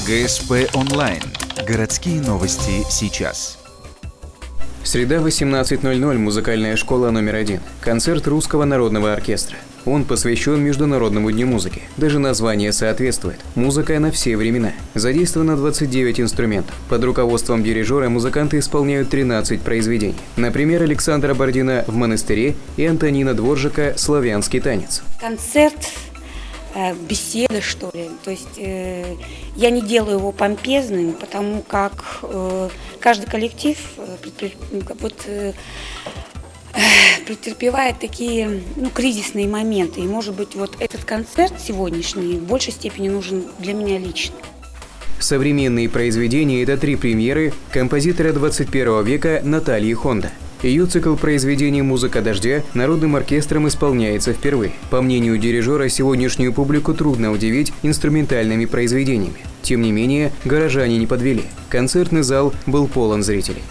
ГСП онлайн. Городские новости сейчас. Среда, 18:00. Музыкальная школа номер 1. Концерт Русского народного оркестра. Он посвящен Международному дню музыки. Даже название соответствует. Музыка на все времена. Задействовано 29 инструментов. Под руководством дирижера музыканты исполняют 13 произведений. Например, Александра Бородина «В монастыре» и Антонина Дворжика «Славянский танец». Концерт, беседа, что ли. То есть я не делаю его помпезным, потому как каждый коллектив претерпевает такие кризисные моменты. И, может быть, вот этот концерт сегодняшний в большей степени нужен для меня лично. Современные произведения – это 3 премьеры композитора 21 века Натальи Хонда. Ее цикл произведений «Музыка дождя» народным оркестром исполняется впервые. По мнению дирижера, сегодняшнюю публику трудно удивить инструментальными произведениями. Тем не менее, горожане не подвели. Концертный зал был полон зрителей.